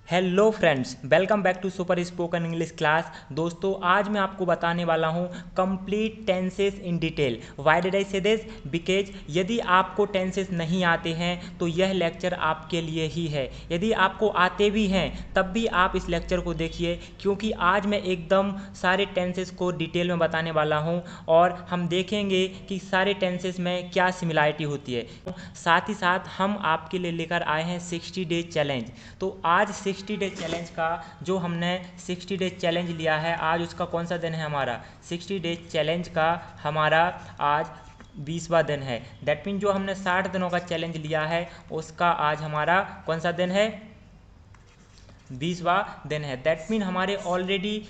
Hello friends, welcome back to super spoken English class. दोस्तों, आज मैं आपको बताने वाला हूं complete tenses in detail. Why did I say this? Because यदि आपको टेंसेस नहीं आते हैं तो यह लेक्चर आपके लिए ही है। यदि आपको आते भी हैं तब भी आप इस लेक्चर को देखिए, क्योंकि आज मैं एकदम सारे टेंसेस को डिटेल में बताने वाला हूं और हम देखेंगे कि सारे टेंसेस में क्या सिमिलरिटी होती है। साथ ही साथ हम आपके लिए लेकर आए हैं 60 डेज चैलेंज। तो आज 60 डेज चैलेंज का जो हमने 60 डेज चैलेंज लिया है, आज उसका कौन सा दिन है? हमारा 60 डेज चैलेंज का हमारा आज 20वां दिन है। दैट मीन जो हमने 60 दिनों का चैलेंज लिया है उसका आज हमारा कौन सा दिन है? 20वां दिन है। दैट मीन हमारे ऑलरेडी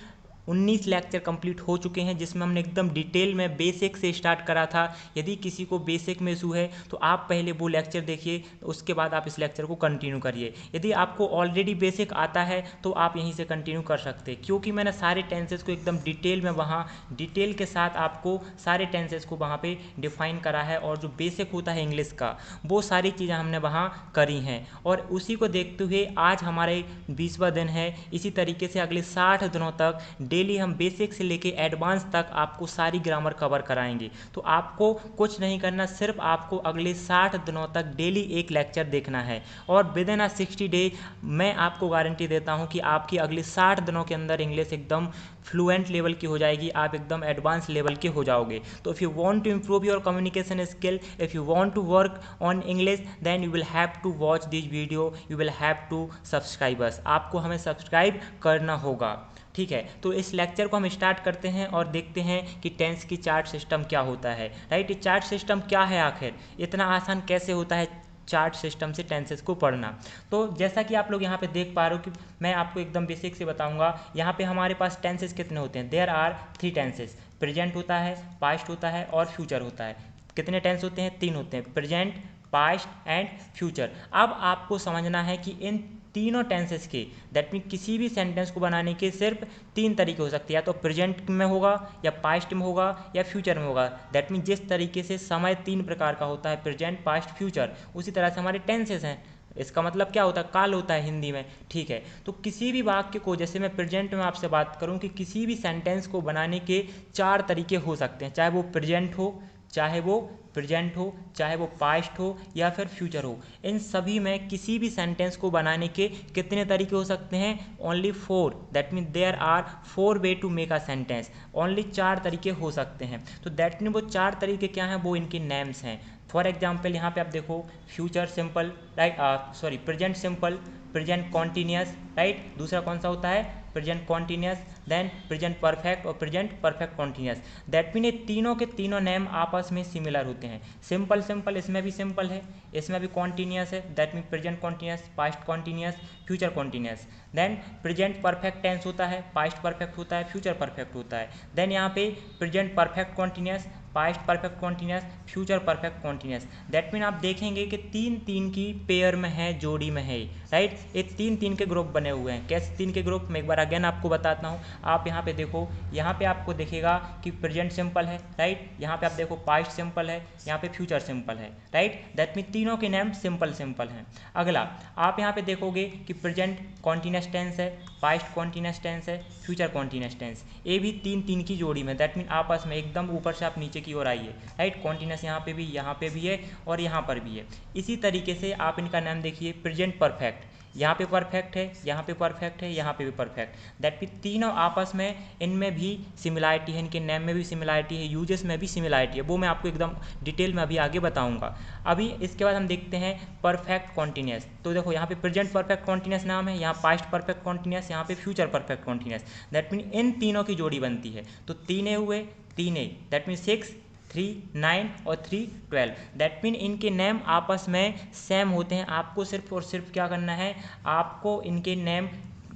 19 लेक्चर कंप्लीट हो चुके हैं, जिसमें हमने एकदम डिटेल में बेसिक से स्टार्ट करा था। यदि किसी को बेसिक में इशू है तो आप पहले वो लेक्चर देखिए, उसके बाद आप इस लेक्चर को कंटिन्यू करिए। यदि आपको ऑलरेडी बेसिक आता है तो आप यहीं से कंटिन्यू कर सकते हैं, क्योंकि मैंने सारे टेंसेस को एकदम डिटेल में वहाँ डिटेल के साथ आपको सारे टेंसेस को वहाँ पे डिफाइन करा है, और जो बेसिक होता है इंग्लिश का वो सारी चीज़ें हमने वहाँ करी हैं। और उसी को देखते हुए आज हमारे 20वां दिन है। इसी तरीके से अगले 60 दिनों तक डेली हम बेसिक से लेके एडवांस तक आपको सारी ग्रामर कवर कराएंगे। तो आपको कुछ नहीं करना, सिर्फ आपको अगले 60 दिनों तक डेली एक लेक्चर देखना है, और विद इन 60 डे मैं आपको गारंटी देता हूं कि आपकी अगले 60 दिनों के अंदर इंग्लिश एकदम फ्लुएंट लेवल की हो जाएगी, आप एकदम एडवांस लेवल के हो जाओगे। तो if you want to improve your communication skill, if you want to work on English, then you will have to watch this video, you will have to subscribe us। आपको हमें subscribe करना होगा, ठीक है। तो इस लेक्चर को हम स्टार्ट करते हैं और देखते हैं कि टेंस की चार्ट सिस्टम क्या होता है। राइट, चार्ट सिस्टम क्या है, आखिर इतना आसान कैसे होता है चार्ट सिस्टम से टेंसेस को पढ़ना। तो जैसा कि आप लोग यहाँ पे देख पा रहे हो कि मैं आपको एकदम बेसिक से बताऊंगा। यहाँ पे हमारे पास टेंसेस कितने होते हैं? There are 3 tenses. प्रेजेंट होता है, पास्ट होता है और फ्यूचर होता है। कितने टेंस होते हैं? 3 होते हैं, प्रेजेंट, पास्ट एंड फ्यूचर। अब आपको समझना है कि इन तीनों टेंसेस के, दैट मीन किसी भी सेंटेंस को बनाने के सिर्फ 3 तरीके हो सकते हैं, या तो प्रेजेंट में होगा, या पास्ट में होगा, या फ्यूचर में होगा। दैट मीन जिस तरीके से समय 3 प्रकार का होता है, प्रेजेंट, पास्ट, फ्यूचर, उसी तरह से हमारे टेंसेस हैं। इसका मतलब क्या होता है? काल होता है हिंदी में, ठीक है। तो किसी भी वाक्य को, जैसे मैं प्रेजेंट में आपसे बात करूं कि किसी भी सेंटेंस को बनाने के 4 तरीके हो सकते हैं, चाहे वो प्रेजेंट हो, चाहे वो प्रेजेंट हो, चाहे वो पास्ट हो, या फिर फ्यूचर हो। इन सभी में किसी भी सेंटेंस को बनाने के कितने तरीके हो सकते हैं? Only 4। That mean there are 4 way to make a sentence. Only 4 तरीके हो सकते हैं। तो दैट मीन वो 4 तरीके क्या हैं? वो इनके नेम्स हैं। फॉर एग्जाम्पल यहाँ पे आप देखो, future simple, right, sorry, present simple, present continuous, right. दूसरा कौन सा होता है? Present continuous, then present perfect और present perfect continuous. That mean ये तीनों के तीनों नेम आपस में सिमिलर होते हैं। सिंपल सिंपल, इसमें भी सिंपल है, इसमें भी कॉन्टीन्यूअस है। That mean present continuous, past continuous, future continuous. Then present perfect tense होता है, पास्ट परफेक्ट होता है, फ्यूचर परफेक्ट होता है। देन यहाँ पे present perfect continuous, past perfect continuous, future perfect continuous. That mean आप देखेंगे कि 3-3 की पेयर में है, जोड़ी में है, राइट। ये 3-3 के ग्रुप बने हुए हैं। कैसे 3 के ग्रुप? मैं एक बार अगेन आपको बताता हूँ। आप यहाँ पे देखो, यहाँ पे आपको दिखेगा कि प्रेजेंट सिंपल है, राइट। यहाँ पे आप देखो पास्ट सिंपल है, यहाँ पे फ्यूचर सिंपल है, राइट। दैट मीन तीनों के नेम सिंपल सिंपल हैं। अगला आप यहाँ पे देखोगे कि प्रेजेंट कॉन्टीन्यूअस टेंस है, पास्ट कॉन्टीन्यूअस टेंस है, फ्यूचर कॉन्टीन्यूअस टेंस। ये भी 3-3 की जोड़ी में, दैट मीन आपस में एकदम ऊपर से आप नीचे की ओर आइए, राइट। कॉन्टीन्यूअस यहाँ पे भी है और यहाँ पर भी है। इसी तरीके से आप इनका नाम देखिए, प्रेजेंट परफेक्ट, यहाँ पे परफेक्ट है, यहाँ पे परफेक्ट है, यहाँ पे भी परफेक्ट। दैट मीन तीनों आपस में, इनमें भी सिमिलरिटी है, इनके नेम में भी सिमिलरिटी है, यूजेस में भी सिमिलरिटी है। वो मैं आपको एकदम डिटेल में अभी आगे बताऊंगा। अभी इसके बाद हम देखते हैं परफेक्ट कॉन्टीन्यूअस। तो देखो यहाँ पे प्रेजेंट परफेक्ट कॉन्टीन्यूअस नाम है, यहाँ पास्ट परफेक्ट कॉन्टीन्यूअस, यहाँ पे future perfect continuous. That mean in तीनों की जोड़ी बनती है। तो 3 हुए, 3 दैट मीन 6, 3, 9 और 3, 12। दैट मीन इनके नेम आपस में सेम होते हैं। आपको सिर्फ और सिर्फ क्या करना है? आपको इनके नेम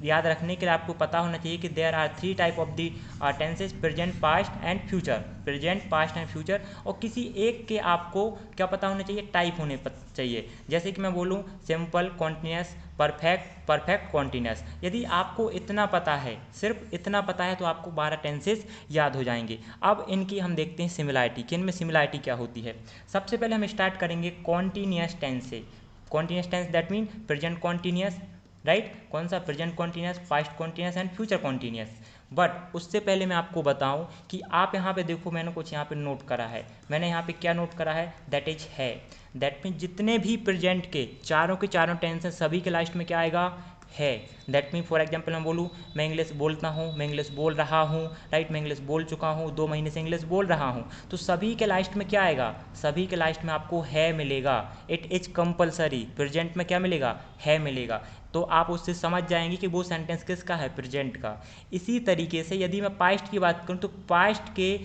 याद रखने के लिए आपको पता होना चाहिए कि there are 3 type of the tenses, present, past and future. Present, past and future, और किसी एक के आपको क्या पता होना चाहिए? टाइप होने चाहिए। जैसे कि मैं बोलूँ simple, continuous, perfect, perfect continuous. यदि आपको इतना पता है, सिर्फ इतना पता है, तो आपको 12 टेंसेस याद हो जाएंगे। अब इनकी हम देखते हैं सिमिलरिटी, कि इनमें सिमिलरिटी क्या होती है। सबसे पहले हम स्टार्ट करेंगे कॉन्टीन्यूअस टेंस से। Continuous tense that mean present continuous, right. कौन सा? Present continuous, past continuous and future continuous. But उससे पहले मैं आपको बताऊं कि आप यहाँ पे देखो, मैंने कुछ यहाँ पे नोट करा है। मैंने यहाँ पे क्या नोट करा है? दैट इज है। दैट मीन जितने भी प्रेजेंट के चारों टेंस हैं सभी के लास्ट में क्या आएगा? है। दैट मीन फॉर एग्जाम्पल मैं बोलूँ, मैं इंग्लिश बोलता हूँ, मैं इंग्लिश बोल रहा हूँ, राइट, मैं इंग्लिश बोल चुका हूँ, 2 महीने से इंग्लिश बोल रहा हूँ, तो सभी के लास्ट में क्या आएगा? सभी के लास्ट में आपको है मिलेगा। It is compulsory. प्रेजेंट में क्या मिलेगा? है मिलेगा। तो आप उससे समझ जाएंगे कि वो सेंटेंस किसका है? प्रेजेंट का। इसी तरीके से यदि मैं पास्ट की बात करूँ तो पास्ट के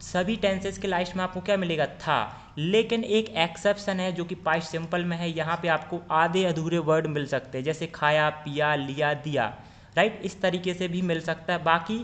सभी टेंसेस के लास्ट में आपको क्या मिलेगा? था। लेकिन एक एक्सेप्शन है जो कि पास्ट सिंपल में है। यहाँ पे आपको आधे अधूरे वर्ड मिल सकते हैं, जैसे खाया, पिया, लिया, दिया, राइट। इस तरीके से भी मिल सकता है। बाकी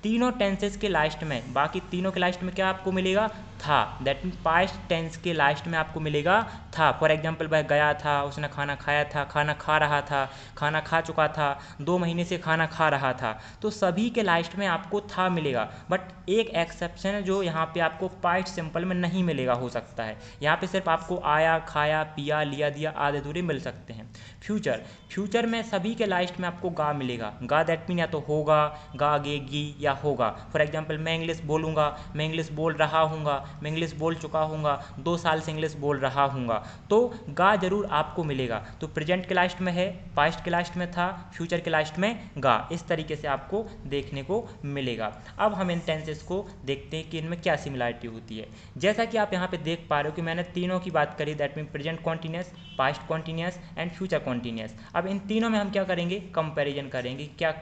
तीनों टेंसेस के लास्ट में, बाकी तीनों के लास्ट में क्या आपको मिलेगा? था। दैट मीन पास्ट टेंस के लास्ट में आपको मिलेगा था। फॉर एग्जाम्पल वह गया था, उसने खाना खाया था, खाना खा रहा था, खाना खा चुका था, 2 महीने से खाना खा रहा था। तो सभी के लास्ट में आपको था मिलेगा। बट एक एक्सेप्शन है जो यहाँ पे आपको पास्ट सिंपल में नहीं मिलेगा, हो सकता है। यहाँ पे सिर्फ आपको आया, खाया, पिया, लिया, दिया आधे अधूरे मिल सकते हैं। फ्यूचर, फ्यूचर में सभी के लास्ट में आपको गा मिलेगा। गा दैट मीन या तो होगा, गा, गेगी या होगा। फॉर एग्जाम्पल मैं इंग्लिश बोलूँगा, मैं इंग्लिश बोल रहा हूँगा, मैं इंग्लिश बोल चुका हूँगा, 2 साल से इंग्लिश बोल रहा हूँगा, तो गा जरूर आपको मिलेगा। तो प्रेजेंट के लास्ट में है, पास्ट के लास्ट में था, फ्यूचर के लास्ट में गा। इस तरीके से आपको देखने को मिलेगा। अब हम इन टेंसेस को देखते हैं कि इनमें क्या सिमिलरिटी होती है। जैसा कि आप यहाँ पे देख पा रहे हो कि मैंने तीनों की बात करी, that mean present continuous, past continuous and future continuous. अब इन तीनों में हम क्या करेंगे? कंपैरिजन करेंगे, क्या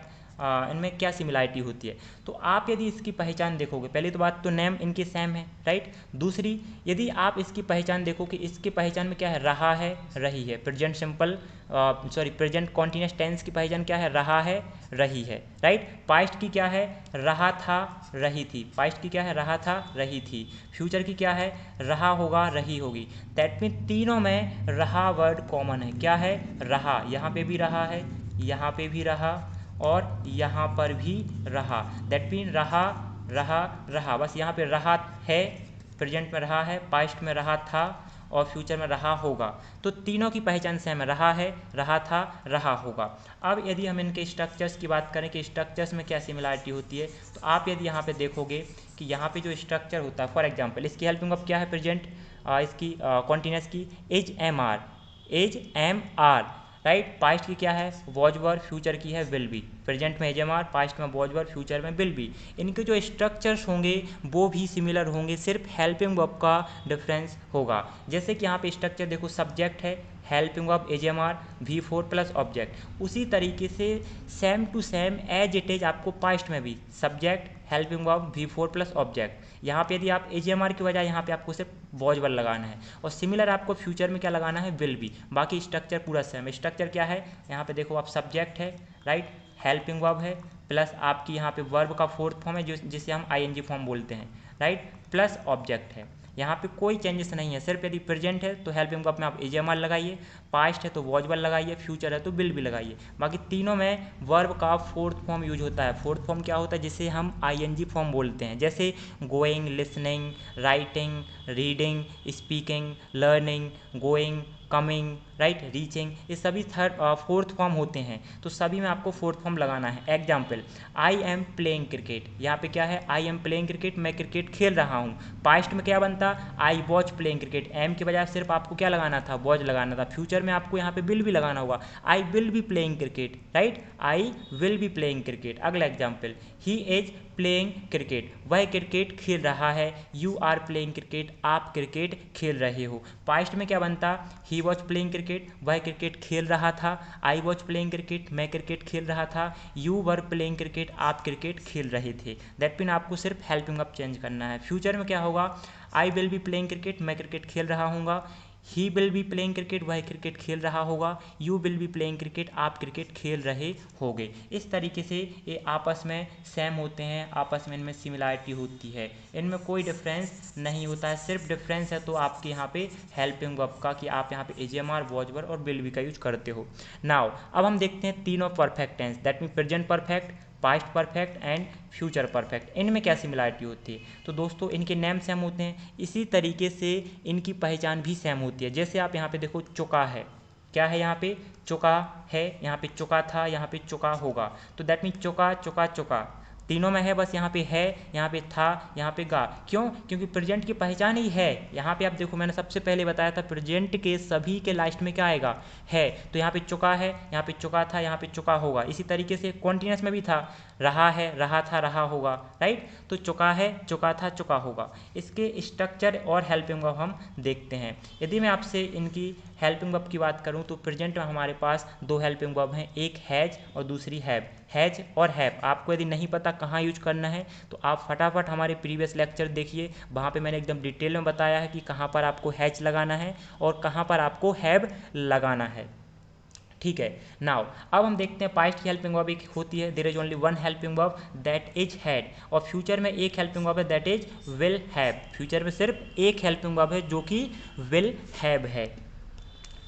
इनमें क्या सिमिलरिटी होती है। तो आप यदि इसकी पहचान देखोगे, पहली तो बात तो नेम इनके सेम है, राइट। दूसरी, यदि आप इसकी पहचान देखो कि इसकी पहचान में क्या है? रहा है, रही है। Present simple present continuous tense की पहचान क्या है? रहा है, रही है, राइट। पास्ट की क्या है? रहा था, रही थी। पास्ट की क्या है? रहा था, रही थी। फ्यूचर की क्या है? रहा होगा, रही होगी। दैट मीन तीनों में रहा वर्ड कॉमन है। क्या है? रहा। यहाँ पे भी रहा है, यहाँ पे भी रहा और यहाँ पर भी रहा। दैट मीन रहा, रहा, रहा। बस यहाँ पे रहा है, प्रेजेंट में रहा है, पास्ट में रहा था और फ्यूचर में रहा होगा। तो तीनों की पहचान सेम है, रहा है, रहा था, रहा होगा। अब यदि हम इनके स्ट्रक्चर्स की बात करें कि स्ट्रक्चर्स में क्या सिमिलरिटी होती है, तो आप यदि यहाँ पे देखोगे कि यहाँ पे जो स्ट्रक्चर होता है, फॉर एग्जाम्पल इसकी हेल्पिंग अब क्या है? प्रेजेंट इसकी कॉन्टिन्यूस की is am are, is am are, right. Past की क्या है? वॉज वर, फ्यूचर की है विल बी। प्रेजेंट में एज एम आर, पास्ट में वॉज वर, फ्यूचर में विल बी। इनके जो स्ट्रक्चर्स होंगे वो भी सिमिलर होंगे, सिर्फ हेल्पिंग वर्ब का डिफरेंस होगा। जैसे कि यहाँ पे स्ट्रक्चर देखो, सब्जेक्ट है, helping verb is am are, V4 plus object. उसी तरीके से same to same as it is आपको पास्ट में भी subject, helping verb, V4 plus object. यहाँ पे यदि आप एज एम आर की बजाय यहाँ पे आपको सिर्फ वॉज वर लगाना है, और सिमिलर आपको फ्यूचर में क्या लगाना है? Will B. बाकी स्ट्रक्चर पूरा सेम। स्ट्रक्चर क्या है? यहाँ पे देखो आप, सब्जेक्ट है, राइट, हेल्पिंग वर्ब है, प्लस आपकी यहाँ पे वर्ब का फोर्थ फॉर्म है जिसे हम ING फॉर्म बोलते हैं, राइट, प्लस ऑब्जेक्ट है। यहाँ पे कोई चेंजेस नहीं है। सिर्फ यदि प्रेजेंट है तो हेल्पिंग वर्ब में आप एज एम आर लगाइए, पास्ट है तो वॉज वर लगाइए, फ्यूचर है तो विल भी लगाइए। बाकी तीनों में वर्ब का फोर्थ फॉर्म यूज होता है। फोर्थ फॉर्म क्या होता है? जिसे हम ING फॉर्म बोलते हैं, जैसे going, listening, writing, reading, speaking, learning, going, coming, right, reaching. ये सभी फोर्थ फॉर्म होते हैं। तो सभी में आपको फोर्थ फॉर्म लगाना है। Example, I am playing cricket. यहाँ पे क्या है? आई एम प्लेइंग क्रिकेट, मैं क्रिकेट खेल रहा हूँ। पास्ट में क्या बनता? I watch playing cricket. Am के बजाय सिर्फ आपको क्या लगाना था? वॉच लगाना था। फ्यूचर में आपको यहाँ पे विल भी लगाना होगा, I will be playing cricket, right, I will be playing cricket. अगला example, he is playing cricket, वह क्रिकेट खेल रहा है। यू आर प्लेइंग क्रिकेट, आप क्रिकेट खेल रहे हो। पास्ट में क्या बनता? ही वॉज प्लेइंग क्रिकेट, वह क्रिकेट खेल रहा था। आई वॉज प्लेइंग क्रिकेट, मैं क्रिकेट खेल रहा था। यू वर प्लेइंग क्रिकेट, आप क्रिकेट खेल रहे थे। दैट मीन आपको सिर्फ हेल्पिंग वर्ब चेंज करना है। फ्यूचर में क्या होगा? I will be playing cricket, मैं क्रिकेट खेल रहा हूँगा। He will be playing cricket, वह क्रिकेट खेल रहा होगा। You will be playing cricket, आप क्रिकेट खेल रहे होगे। इस तरीके से ये आपस में सेम होते हैं, आपस में इनमें सिमिलरिटी होती है। इनमें कोई डिफरेंस नहीं होता है। सिर्फ डिफरेंस है तो आपके यहाँ पे हेल्पिंग वर्ब का, कि आप यहाँ पे is am are, was were और विल बी का यूज करते हो। नाउ अब हम देखते हैं तीनों perfect tense, that mean present perfect, past perfect and future perfect. इनमें क्या सिमिलरिटी होती है? तो दोस्तों इनके नेम सेम होते हैं, इसी तरीके से इनकी पहचान भी सेम होती है। जैसे आप यहाँ पे देखो, चुका है, क्या है यहाँ पे, चुका है, यहाँ पे चुका था, यहाँ पे चुका होगा। तो दैट मीन चुका चुका चुका तीनों में है, बस यहाँ पे है, यहाँ पे था, यहाँ पे गा। क्यों? क्योंकि प्रेजेंट की पहचान ही है। यहाँ पे आप देखो मैंने सबसे पहले बताया था प्रेजेंट के सभी के लास्ट में क्या आएगा, है। तो यहाँ पे चुका है, यहाँ पे चुका था, यहाँ पे चुका होगा। इसी तरीके से कॉन्टिन्यूस में भी था, रहा है, रहा था, रहा होगा, राइट। तो चुका है, चुका था, चुका होगा। इसके स्ट्रक्चर और हेल्पिंग वर्ब हम देखते हैं। यदि मैं आपसे इनकी हेल्पिंग वर्ब की बात करूं तो प्रेजेंट में हमारे पास दो हेल्पिंग वर्ब हैं, एक हैज और दूसरी हैव। हैज और हैव आपको यदि नहीं पता कहाँ यूज करना है तो आप फटाफट हमारे प्रीवियस लेक्चर देखिए, वहाँ पे मैंने एकदम डिटेल में बताया है कि कहाँ पर आपको हैज लगाना है और कहाँ पर आपको हैव लगाना है। ठीक है। नाउ अब हम देखते हैं पास्ट की हेल्पिंग वर्ब एक होती है, there is only one helping verb that is had, और फ्यूचर में एक हेल्पिंग वर्ब है that is will have. Future में सिर्फ एक हेल्पिंग वर्ब है जो कि विल हैव है।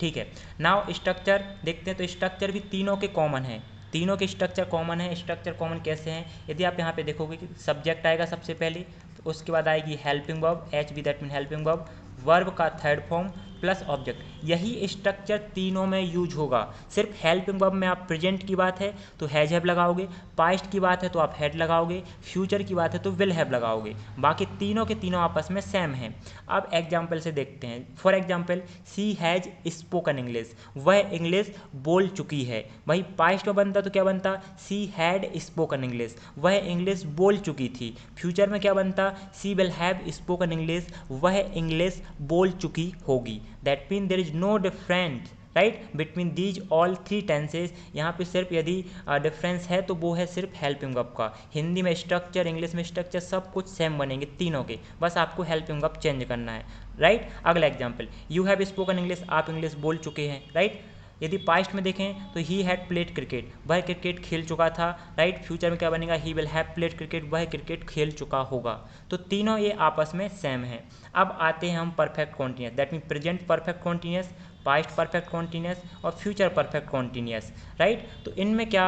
ठीक है। नाउ स्ट्रक्चर देखते हैं, तो स्ट्रक्चर भी तीनों के कॉमन है, तीनों के स्ट्रक्चर कॉमन है। स्ट्रक्चर कॉमन कैसे हैं? यदि आप यहाँ पे देखोगे कि सब्जेक्ट आएगा सबसे पहले, तो उसके बाद आएगी helping verb, H B that mean helping verb, verb का थर्ड फॉर्म प्लस ऑब्जेक्ट। यही स्ट्रक्चर तीनों में यूज होगा। सिर्फ हेल्पिंग वर्ब में आप प्रेजेंट की बात है तो हैज हैव लगाओगे, पास्ट की बात है तो आप हैड लगाओगे, फ्यूचर की बात है तो विल हैव लगाओगे। बाकी तीनों के तीनों आपस में सेम हैं। अब एग्जाम्पल से देखते हैं। For example, she has spoken English, वह इंग्लिश बोल चुकी है। वही पास्ट में बनता तो क्या बनता, सी हैड स्पोकन इंग्लिश, वह इंग्लिश बोल चुकी थी। फ्यूचर में क्या बनता, she will have spoken English, वह इंग्लिश बोल चुकी होगी। That mean there is no difference right between these all three tenses. यहाँ पे सिर्फ यदि डिफरेंस है तो वो है सिर्फ हेल्पिंग वर्ब का। हिंदी में स्ट्रक्चर, इंग्लिश में स्ट्रक्चर सब कुछ सेम बनेंगे तीनों के, बस आपको हेल्पिंग वर्ब चेंज करना है, राइट। अगला example, you have spoken English, आप इंग्लिश बोल चुके हैं, राइट। यदि पास्ट में देखें तो ही हैड प्लेड क्रिकेट, वह क्रिकेट खेल चुका था, राइट। फ्यूचर में क्या बनेगा, ही विल हैव प्लेड क्रिकेट, वह क्रिकेट खेल चुका होगा। तो तीनों ये आपस में सेम है। अब आते हैं हम perfect continuous, that mean present perfect continuous, past perfect continuous और फ्यूचर परफेक्ट कॉन्टिन्यूस, राइट। तो इनमें क्या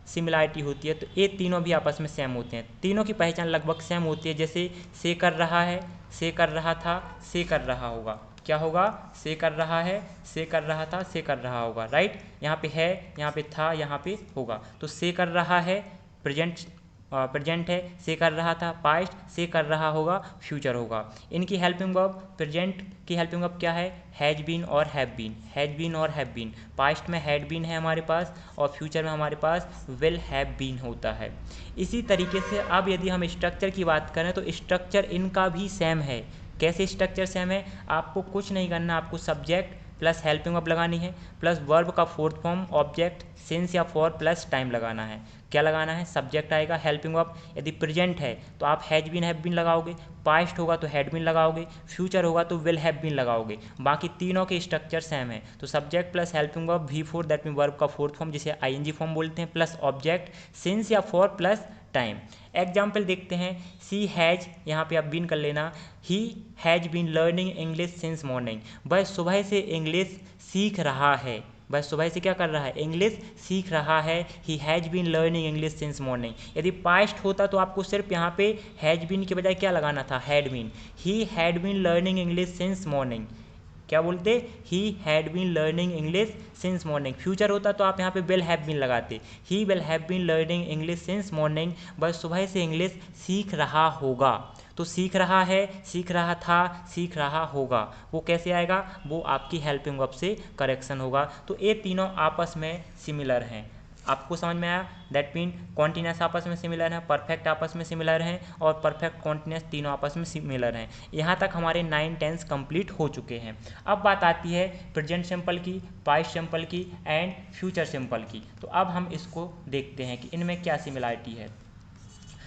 सिमिलरिटी होती है, तो ये तीनों भी आपस में सेम होते हैं, तीनों की पहचान लगभग सेम होती है। जैसे से कर रहा है, से कर रहा था, से कर रहा होगा, क्या होगा, से कर रहा है, से कर रहा था, से कर रहा होगा, राइट। यहाँ पे है, यहाँ पे था, यहाँ पे होगा। तो से कर रहा है प्रेजेंट है, से कर रहा था पास्ट, से कर रहा होगा फ्यूचर होगा। इनकी हेल्पिंग वर्ब, प्रेजेंट की हेल्पिंग वर्ब क्या है, हैज बीन और हैव बीन, हैज बीन और हैव बीन। पास्ट में हैड बीन है हमारे पास और फ्यूचर में हमारे पास विल हैव बीन होता है। इसी तरीके से अब यदि हम स्ट्रक्चर की बात करें तो स्ट्रक्चर इनका भी सेम है। कैसे स्ट्रक्चर सेम है, आपको कुछ नहीं करना, आपको सब्जेक्ट प्लस हेल्पिंग वर्ब लगानी है प्लस वर्ब का फोर्थ फॉर्म ऑब्जेक्ट सिंस या फॉर प्लस टाइम लगाना है। क्या लगाना है, सब्जेक्ट आएगा, हेल्पिंग वर्ब, यदि प्रेजेंट है तो आप हैज बीन हैव बीन लगाओगे, पास्ट होगा तो हैड बीन लगाओगे, फ्यूचर होगा तो विल हैव बीन लगाओगे। बाकी तीनों के स्ट्रक्चर सेम है। तो subject plus helping verb V4 that mean verb का फोर्थ फॉर्म जिसे ING फॉर्म बोलते हैं प्लस ऑब्जेक्ट सिंस या फॉर प्लस टाइम। एग्जाम्पल देखते हैं, सी हैज, यहाँ पे आप बीन कर लेना, he has been learning English since morning, वह सुबह से इंग्लिश सीख रहा है, वह सुबह से क्या कर रहा है, इंग्लिश सीख रहा है। He has been learning English since morning. यदि पास्ट होता तो आपको सिर्फ यहाँ पे हैज बीन के बजाय क्या लगाना था, had been. He had been learning English since morning, क्या बोलते, he had been learning English since morning. Future होता तो आप यहाँ पे विल हैव बीन लगाते, he will have been learning English since morning, वह सुबह से इंग्लिश सीख रहा होगा। तो सीख रहा है, सीख रहा था, सीख रहा होगा, वो कैसे आएगा, वो आपकी हेल्पिंग वर्ब से करेक्शन होगा। तो ये तीनों आपस में सिमिलर हैं। आपको समझ में आया, दैट मीन कॉन्टिन्यूस आपस में सिमिलर हैं, परफेक्ट आपस में सिमिलर हैं और परफेक्ट कॉन्टिन्यूस तीनों आपस में सिमिलर हैं। यहाँ तक हमारे 9 टेंस कंप्लीट हो चुके हैं। अब बात आती है प्रेजेंट सिंपल की, पास्ट सिंपल की एंड फ्यूचर सिंपल की। तो अब हम इसको देखते हैं कि इनमें क्या सिमिलरिटी है।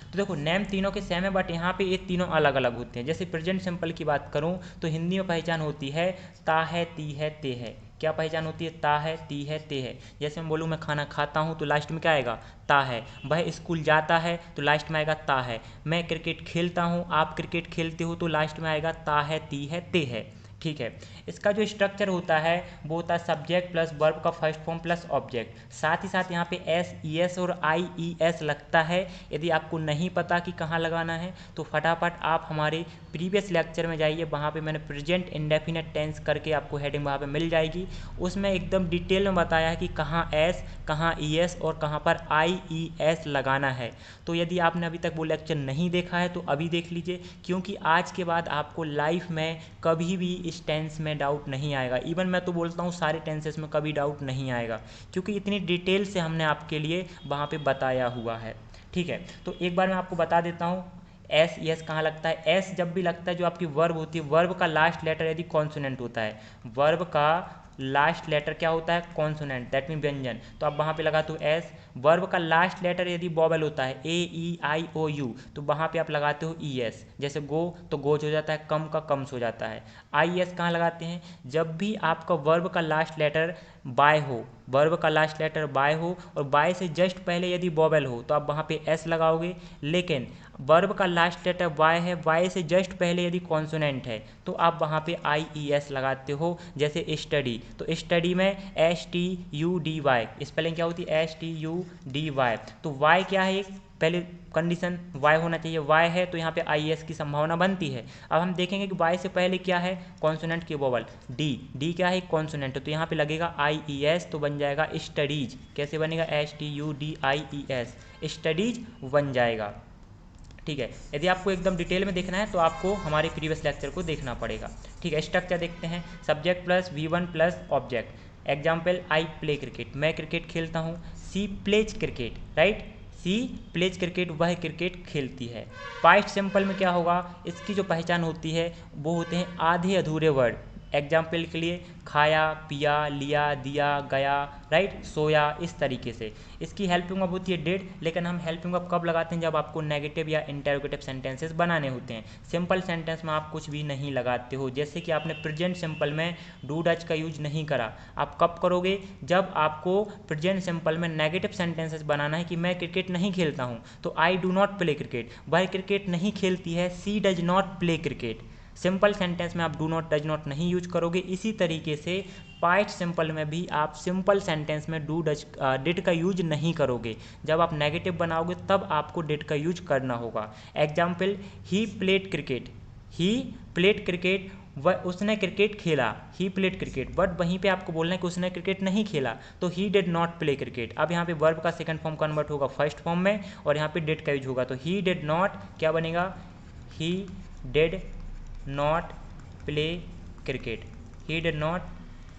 तो देखो नेम तीनों के सेम है बट यहाँ पे ये तीनों अलग अलग होते हैं। जैसे प्रेजेंट सिंपल की बात करूँ तो हिंदी में पहचान होती है ता है, ती है, ते है। क्या पहचान होती है, ता है, ती है, ते है। जैसे मैं बोलूँ मैं खाना खाता हूँ तो लास्ट में क्या आएगा, ता है। वह स्कूल जाता है तो लास्ट में आएगा ता है। मैं क्रिकेट खेलता हूँ, आप क्रिकेट खेलते हो तो लास्ट में आएगा ता है, ती है, ते है। ठीक है। इसका जो स्ट्रक्चर होता है वो होता है सब्जेक्ट प्लस वर्ब का फर्स्ट फॉर्म प्लस ऑब्जेक्ट। साथ ही साथ यहाँ पे एस ई एस और आई ई एस लगता है। यदि आपको नहीं पता कि कहाँ लगाना है तो फटाफट आप हमारे प्रीवियस लेक्चर में जाइए, वहाँ पे मैंने प्रेजेंट इंडेफिनिट टेंस करके आपको हेडिंग वहाँ पे मिल जाएगी। उसमें एकदम डिटेल में बताया है कि कहाँ एस, कहाँ ई एस और कहाँ पर आई ई एस लगाना है। तो यदि आपने अभी तक वो लेक्चर नहीं देखा है तो अभी देख लीजिए, क्योंकि आज के बाद आपको लाइफ में कभी भी इस टेंस में डाउट नहीं आएगा। इवन मैं तो बोलता हूँ सारे टेंसेस में कभी डाउट नहीं आएगा, क्योंकि इतनी डिटेल से हमने आपके लिए वहाँ पे बताया हुआ है। ठीक है, तो एक बार मैं आपको बता देता हूँ एस यस कहाँ लगता है। एस जब भी लगता है जो आपकी वर्ब होती है, वर्ब का लास्ट लेटर यदि कॉन्सोनेंट होता है, वर्ब का लास्ट लेटर क्या होता है, कॉन्सोनेंट, दैट मीन व्यंजन, तो आप वहाँ पे लगाते हो एस। वर्ब का लास्ट लेटर यदि वॉवेल होता है ए ई आई ओ यू, तो वहाँ पे आप लगाते हो ई एस। जैसे गो तो गोज हो जाता है, कम का कम्स हो जाता है। आई एस कहाँ लगाते हैं, जब भी आपका वर्ब का लास्ट लेटर बाय हो, वर्ब का लास्ट लेटर बाय हो और बाय से जस्ट पहले यदि वॉवेल हो तो आप वहाँ पे एस लगाओगे। लेकिन वर्ब का लास्ट लेटर वाई है, वाई से जस्ट पहले यदि कॉन्सोनेंट है तो आप वहाँ पे आई ई एस लगाते हो। जैसे स्टडी, तो स्टडी में S T U D Y, spelling क्या होती है, S T U D Y. तो वाई क्या है, एक पहले कंडीशन वाई होना चाहिए, वाई है तो यहाँ पे आई एस की संभावना बनती है। अब हम देखेंगे कि वाई से पहले क्या है, कॉन्सोनेंट की वोवल डी, डी क्या है, कॉन्सोनेंट, तो यहाँ पे लगेगा आई ई एस, तो बन जाएगा स्टडीज। कैसे बनेगा, S T U D I E S, studies बन जाएगा। ठीक है, यदि आपको एकदम डिटेल में देखना है तो आपको हमारे प्रीवियस लेक्चर को देखना पड़ेगा। ठीक है, स्ट्रक्चर देखते हैं, subject plus V one plus object. Example, I play cricket, मैं क्रिकेट खेलता हूँ। She plays cricket, right, she plays cricket, वह क्रिकेट खेलती है। पास्ट सिंपल में क्या होगा, इसकी जो पहचान होती है वो होते हैं आधे अधूरे वर्ड। एग्जाम्पल के लिए खाया, पिया, लिया, दिया, गया, राइट, सोया, इस तरीके से। इसकी हेल्पिंग वर्ब होती है डिड, लेकिन हम हेल्पिंग वर्ब कब लगाते हैं, जब आपको नेगेटिव या इंटरोगेटिव सेंटेंसेस बनाने होते हैं। सिंपल सेंटेंस में आप कुछ भी नहीं लगाते हो, जैसे कि आपने प्रेजेंट सिंपल में डू डच का यूज नहीं करा। आप कब करोगे, जब आपको प्रेजेंट सिंपल में नेगेटिव सेंटेंसेस बनाना है कि मैं क्रिकेट नहीं खेलता हूँ, तो I do not play cricket, वह क्रिकेट नहीं खेलती है। She does not play cricket. Simple sentence में आप डू नॉट डज नॉट नहीं यूज करोगे। इसी तरीके से पास्ट सिंपल में भी आप सिंपल सेंटेंस में डू डज डिड का यूज नहीं करोगे। जब आप नेगेटिव बनाओगे तब आपको डिड का यूज करना होगा। Example, he played cricket, he played cricket, वह उसने क्रिकेट खेला, ही प्लेड क्रिकेट, बट वहीं पे आपको बोलना है कि उसने क्रिकेट नहीं खेला, तो he did not play cricket. अब यहाँ पे वर्ब का सेकंड फॉर्म कन्वर्ट होगा फर्स्ट फॉर्म में और यहाँ पे डिड का यूज होगा, तो ही डिड नॉट क्या बनेगा, he did not play cricket, he did not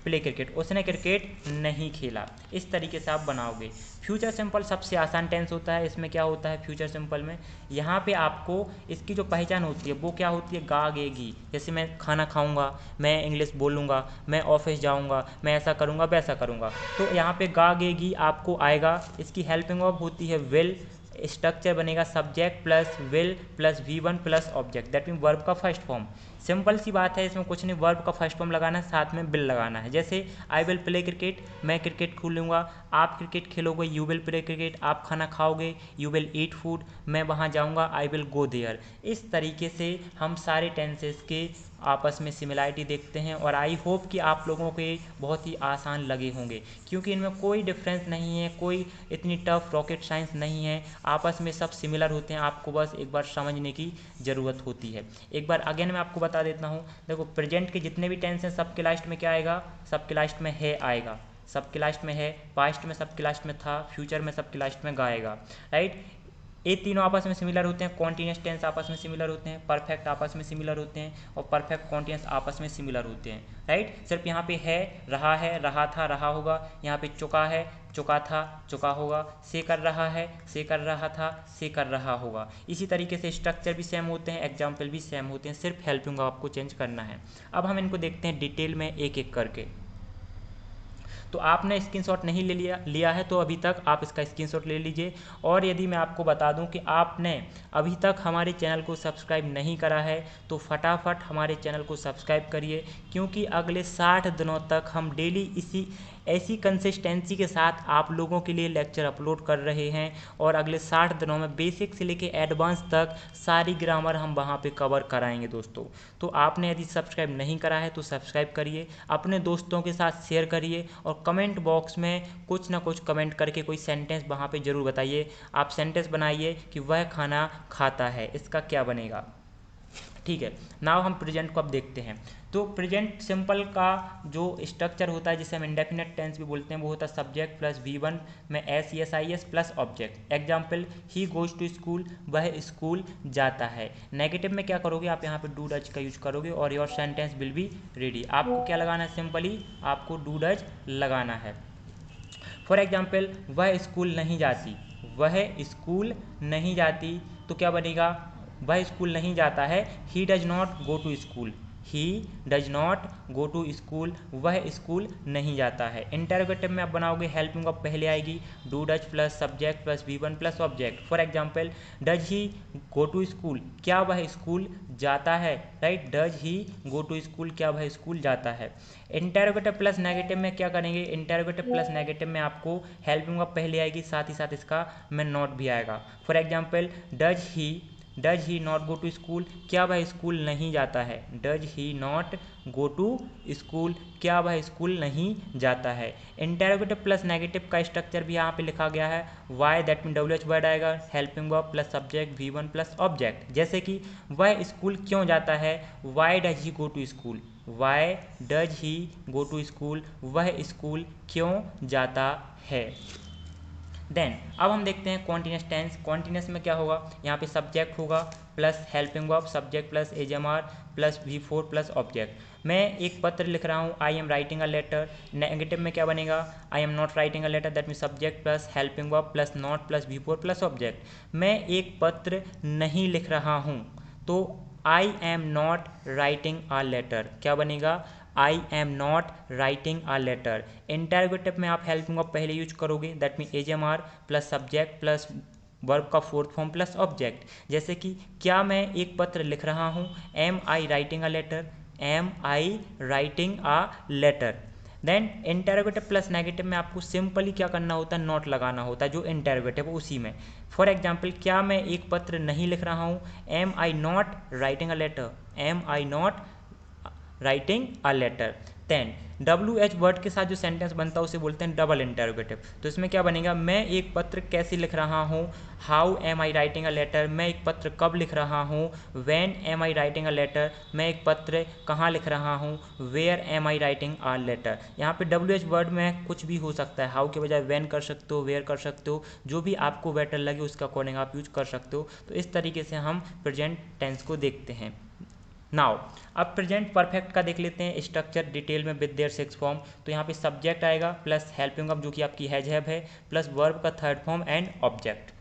play cricket, उसने क्रिकेट नहीं खेला। इस तरीके से आप बनाओगे। फ्यूचर सिंपल सबसे आसान टेंस होता है। इसमें क्या होता है फ्यूचर सिंपल में, यहाँ पे आपको इसकी जो पहचान होती है वो क्या होती है, गागेगी। जैसे मैं खाना खाऊंगा, मैं इंग्लिश बोलूँगा, मैं ऑफिस जाऊँगा, मैं ऐसा करूँगा वैसा करूँगा, तो यहाँ पे गागेगी आपको आएगा। इसकी हेल्पिंग वर्ब होती है विल। स्ट्रक्चर बनेगा subject plus will plus V one plus object, that mean verb का फर्स्ट फॉर्म। सिंपल सी बात है, इसमें कुछ नहीं, वर्ब का फर्स्ट फॉर्म लगाना है, साथ में विल लगाना है। जैसे आई विल प्ले क्रिकेट, मैं क्रिकेट खेलूँगा, आप क्रिकेट खेलोगे, यू विल प्ले क्रिकेट, आप खाना खाओगे, यू विल ईट फूड, मैं वहाँ जाऊँगा, आई विल गो देयर। इस तरीके से हम सारे टेंसेस के आपस में सिमिलरिटी देखते हैं और आई होप कि आप लोगों के बहुत ही आसान लगे होंगे, क्योंकि इनमें कोई डिफरेंस नहीं है, कोई इतनी टफ रॉकेट साइंस नहीं है, आपस में सब सिमिलर होते हैं। आपको बस एक बार समझने की ज़रूरत होती है। एक बार अगेन मैं आपको बता देता हूँ, देखो प्रेजेंट के जितने भी टेंस हैं सबके लास्ट में क्या आएगा, सबके लास्ट में है आएगा, सबके लास्ट में है, पास्ट में सबके लास्ट में था, फ्यूचर में सबके लास्ट में गाएगा, राइट। ये तीनों आपस में सिमिलर होते हैं। कॉन्टीन्यूअस टेंस आपस में सिमिलर होते हैं, परफेक्ट आपस में सिमिलर होते हैं और परफेक्ट कॉन्टीन्यूअस आपस में सिमिलर होते हैं, राइट। सिर्फ यहाँ पे है, रहा था, रहा होगा, यहाँ पे चुका है, चुका था, चुका होगा, से कर रहा है, से कर रहा था, से कर रहा होगा। इसी तरीके से स्ट्रक्चर भी सेम होते हैं, एग्जाम्पल भी सेम होते हैं, सिर्फ हेल्पिंग आपको चेंज करना है। अब हम इनको देखते हैं डिटेल में एक एक करके। तो आपने स्क्रीनशॉट नहीं लिया है तो अभी तक आप इसका स्क्रीनशॉट ले लीजिए। और यदि मैं आपको बता दूं कि आपने अभी तक हमारे चैनल को सब्सक्राइब नहीं करा है तो फटाफट हमारे चैनल को सब्सक्राइब करिए, क्योंकि अगले 60 दिनों तक हम डेली इसी ऐसी कंसिस्टेंसी के साथ आप लोगों के लिए लेक्चर अपलोड कर रहे हैं और अगले 60 दिनों में बेसिक से लेके एडवांस तक सारी ग्रामर हम वहाँ पे कवर कराएंगे दोस्तों। तो आपने यदि सब्सक्राइब नहीं करा है तो सब्सक्राइब करिए, अपने दोस्तों के साथ शेयर करिए और कमेंट बॉक्स में कुछ ना कुछ कमेंट करके कोई सेंटेंस वहाँ पे ज़रूर बताइए। आप सेंटेंस बनाइए कि वह खाना खाता है, इसका क्या बनेगा। ठीक है, नाउ हम प्रेजेंट को अब देखते हैं। तो प्रेजेंट सिंपल का जो स्ट्रक्चर होता है जिसे हम इंडेफिनेट टेंस भी बोलते हैं वो होता है सब्जेक्ट प्लस V1 में SESIS plus object. Example, he goes to school, वह स्कूल जाता है। नेगेटिव में क्या करोगे आप यहाँ पे डू डज का यूज करोगे और your sentence will be ready. आपको क्या लगाना है, सिंपली आपको डू डज लगाना है। फॉर एग्जाम्पल, वह स्कूल नहीं जाती, वह स्कूल नहीं जाती, तो क्या बनेगा, वह स्कूल नहीं जाता है। He does not go to school, he does not go to school, वह स्कूल नहीं जाता है। इंटरोगेटिव में आप बनाओगे हेल्पिंग वर्ब पहले आएगी, do does plus subject plus V1 plus object. For example, does he go to school, क्या वह स्कूल जाता है, right, does he go to school, क्या वह स्कूल जाता है। इंटरोगेटिव प्लस नेगेटिव में क्या करेंगे, इंटरोगेटिव प्लस नेगेटिव में आपको हेल्पिंग वर्ब पहले आएगी, साथ ही साथ इसका में नॉट भी आएगा। For example, does he not go to school, क्या वह स्कूल नहीं जाता है, does he not go to school, क्या वह स्कूल नहीं जाता है। इंटरोगेटिव प्लस नेगेटिव का स्ट्रक्चर भी यहाँ पे लिखा गया है। Why, that mean WH word आएगा, helping verb plus subject V1 plus object. जैसे कि वह स्कूल क्यों जाता है, why does he go to school, why does he go to school, वह स्कूल क्यों जाता है। देन अब हम देखते हैं कॉन्टिन्यूस टेंस। कॉन्टिन्यूस में क्या होगा, यहाँ पे सब्जेक्ट होगा plus helping verb, subject plus AJMR plus V4 plus object. मैं एक पत्र लिख रहा हूँ, I am writing a letter. Negative में क्या बनेगा, I am not writing a letter, that mean subject plus helping verb plus not plus V4 plus object. मैं एक पत्र नहीं लिख रहा हूँ, तो I am not writing a letter, क्या बनेगा, I am not writing a letter. Interrogative में आप हेल्पिंग वर्ब पहले यूज करोगे, that mean AJMR plus subject plus verb का फोर्थ फॉर्म प्लस ऑब्जेक्ट। जैसे कि क्या मैं एक पत्र लिख रहा हूँ, am I writing a letter, am I writing a letter. Then interrogative plus negative में आपको सिंपली क्या करना होता है, नॉट लगाना होता है, जो इंटरोगेटिव उसी में। फॉर एग्जाम्पल, क्या मैं एक पत्र नहीं लिख रहा हूँ, am I not writing a letter, am I not writing a letter. Then WH word के साथ जो सेंटेंस बनता है उसे बोलते हैं डबल इंटरोगेटिव। तो इसमें क्या बनेगा, मैं एक पत्र कैसे लिख रहा हूँ, how am I writing a letter, मैं एक पत्र कब लिख रहा हूँ, when am I writing a letter, मैं एक पत्र कहाँ लिख रहा हूँ, where am I writing a letter. यहाँ पे WH वर्ड में कुछ भी हो सकता है, हाउ के बजाय व्हेन कर सकते हो, वेयर कर सकते हो, जो भी आपको बेटर लगे उसका अकॉर्डिंग आप यूज कर सकते हो। तो इस तरीके से हम प्रेजेंट टेंस को देखते हैं। नाउ अब प्रेजेंट परफेक्ट का देख लेते हैं स्ट्रक्चर डिटेल में विद देयर सिक्स फॉर्म। तो यहाँ पे सब्जेक्ट आएगा प्लस हेल्पिंग वर्ब जो कि आपकी हैज हैव है, प्लस वर्ब का थर्ड फॉर्म एंड ऑब्जेक्ट।